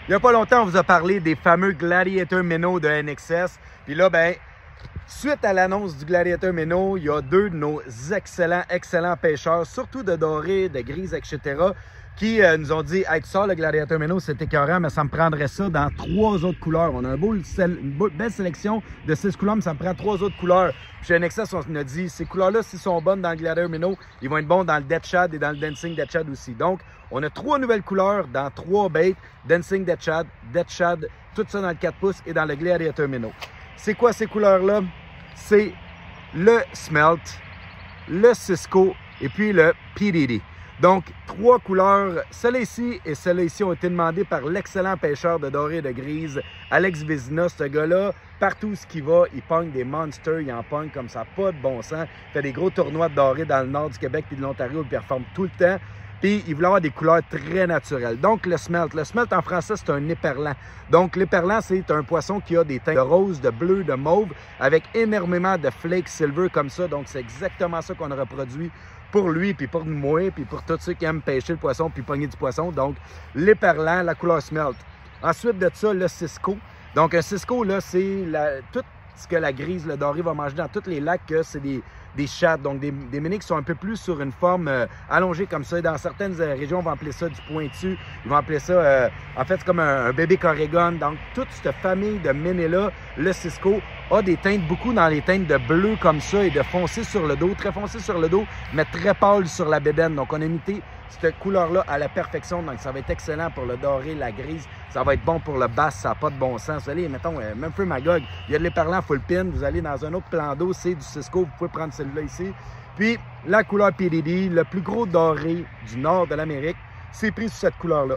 Il n'y a pas longtemps, on vous a parlé des fameux Gladiator Minnows de NXS. Puis là, ben, suite à l'annonce du Gladiator Minnow, il y a deux de nos excellents pêcheurs, surtout de dorés, de grises, etc., qui nous ont dit « Hey, tu sors le Gladiator Minnow, c'est écœurant, mais ça me prendrait ça dans 3 autres couleurs. » On a une belle sélection de 6 couleurs, mais ça me prend 3 autres couleurs. Puis chez NXS, on a dit « Ces couleurs-là, s'ils sont bonnes dans le Gladiator Minnow, ils vont être bons dans le Dead Shad et dans le Dancing Dead Shad aussi. » Donc, on a 3 nouvelles couleurs dans 3 baits, Dancing Dead Shad, tout ça dans le 4 pouces et dans le Gladiator Minnow. C'est quoi ces couleurs-là? C'est le Smelt, le Cisco et puis le PDD. Donc, 3 couleurs. Celle-là ici et celle-là ici ont été demandées par l'excellent pêcheur de doré et de grise, Alex Vézina. Ce gars-là, partout ce qu'il va, il pogne des monsters, il en pogne comme ça, pas de bon sens. Il fait des gros tournois de doré dans le nord du Québec et de l'Ontario, il performe tout le temps. Puis, il voulait avoir des couleurs très naturelles. Donc, le smelt. Le smelt, en français, c'est un éperlant. Donc, l'éperlant, c'est un poisson qui a des teintes de rose, de bleu, de mauve, avec énormément de flakes silver comme ça. Donc, c'est exactement ça qu'on a reproduit pour lui, puis pour moi, puis pour tous ceux qui aiment pêcher le poisson, puis pogner du poisson. Donc, l'éperlant, la couleur smelt. Ensuite de ça, le Cisco. Donc, un Cisco, là, c'est tout ce que la grise, le doré va manger dans tous les lacs, c'est des chattes, donc des miniques qui sont un peu plus sur une forme allongée comme ça. Dans certaines régions, on va appeler ça du pointu. Ils vont appeler ça, en fait, c'est comme un bébé Corrigan. Donc, toute cette famille de minies-là, le Cisco, a des teintes, beaucoup dans les teintes de bleu comme ça et de foncé sur le dos, très foncé sur le dos, mais très pâle sur la bédaine. Donc, on a imité cette couleur-là à la perfection. Donc, ça va être excellent pour le doré, la grise. Ça va être bon pour le bass, ça n'a pas de bon sens. Vous allez, mettons, même feu Magog, il y a de l'éperlant full pin. Vous allez dans un autre plan d'eau, c'est du Cisco. Vous pouvez prendre celui-là ici. Puis, la couleur PDD, le plus gros doré du nord de l'Amérique, c'est pris sur cette couleur-là.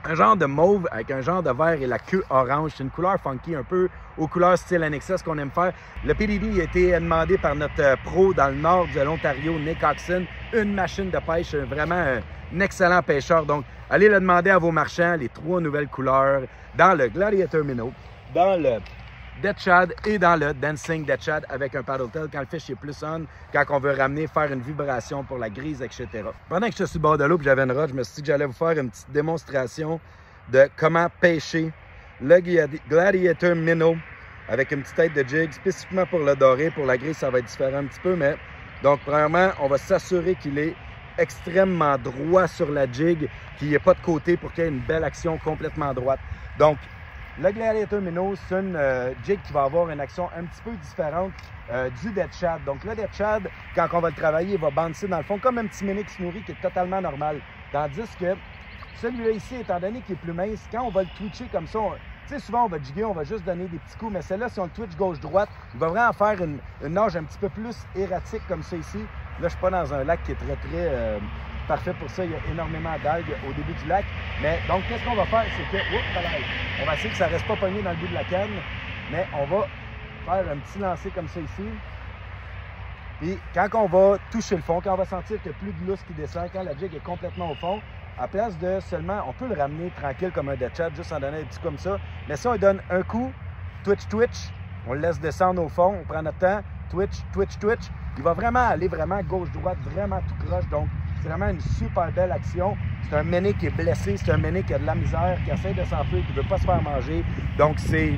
Un genre de mauve avec un genre de vert et la queue orange. C'est une couleur funky, un peu aux couleurs style NXS qu'on aime faire. Le PDD a été demandé par notre pro dans le nord de l'Ontario, Nick Oxon. Une machine de pêche, vraiment un excellent pêcheur. Donc, allez le demander à vos marchands, les 3 nouvelles couleurs dans le Gladiator Minnow, dans le Dead Shad et dans le Dancing Dead Shad avec un paddle tail quand le fish est plus on, quand on veut ramener, faire une vibration pour la grise, etc. Pendant que je suis sur le bord de l'eau et j'avais une rod, je me suis dit que j'allais vous faire une petite démonstration de comment pêcher le Gladiator Minnow avec une petite tête de jig, spécifiquement pour le doré. Pour la grise, ça va être différent un petit peu, mais donc premièrement, on va s'assurer qu'il est extrêmement droit sur la jig, qu'il n'y ait pas de côté pour qu'il y ait une belle action complètement droite. Donc, le Gladiator Minnow, c'est une jig qui va avoir une action un petit peu différente du Dead Shad. Donc, le Dead Shad, quand on va le travailler, il va bouncer dans le fond comme un petit mini qui se nourrit, qui est totalement normal. Tandis que celui-là ici, étant donné qu'il est plus mince, quand on va le twitcher comme ça, tu sais, souvent on va jigger, on va juste donner des petits coups, mais celle-là, si on le twitch gauche-droite, il va vraiment faire une nage un petit peu plus erratique comme ça ici. Là, je ne suis pas dans un lac qui est très parfait pour ça. Il y a énormément d'algues au début du lac. Mais donc, qu'est-ce qu'on va faire? C'est que, on va essayer que ça ne reste pas pogné dans le bout de la canne, mais on va faire un petit lancer comme ça ici. Puis, quand on va toucher le fond, quand on va sentir qu'il n'y a plus de lousse qui descend, quand la jig est complètement au fond, à place de seulement, on peut le ramener tranquille comme un Dead Shad, juste en donnant des petits comme ça. Mais si on lui donne un coup, twitch, on le laisse descendre au fond, on prend notre temps, twitch, il va vraiment aller vraiment gauche-droite, vraiment tout croche. Donc, c'est vraiment une super belle action. C'est un méné qui est blessé, c'est un méné qui a de la misère, qui essaie de s'enfuir, qui ne veut pas se faire manger. Donc, c'est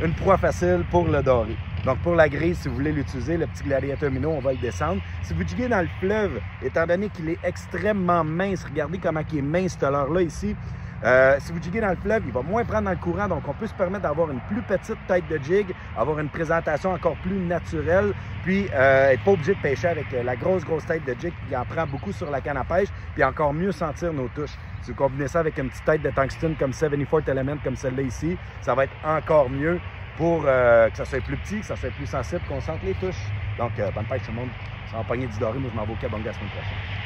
une proie facile pour le doré. Donc, pour la grise, si vous voulez l'utiliser, le petit Gladiator Minnow, on va le descendre. Si vous jiguez dans le fleuve, étant donné qu'il est extrêmement mince, regardez comment il est mince cette heure-là ici. Si vous jiguez dans le fleuve, il va moins prendre dans le courant, donc on peut se permettre d'avoir une plus petite tête de jig, avoir une présentation encore plus naturelle, puis être pas obligé de pêcher avec la grosse tête de jig qui en prend beaucoup sur la canne à pêche, puis encore mieux sentir nos touches. Si vous combinez ça avec une petite tête de tungsten comme 74 Element, comme celle-là ici, ça va être encore mieux pour que ça soit plus petit, que ça soit plus sensible, qu'on sente les touches. Donc, bonne pêche tout le monde. Ça va pogner du doré, moi je m'en vais au Cabonga la semaine prochaine.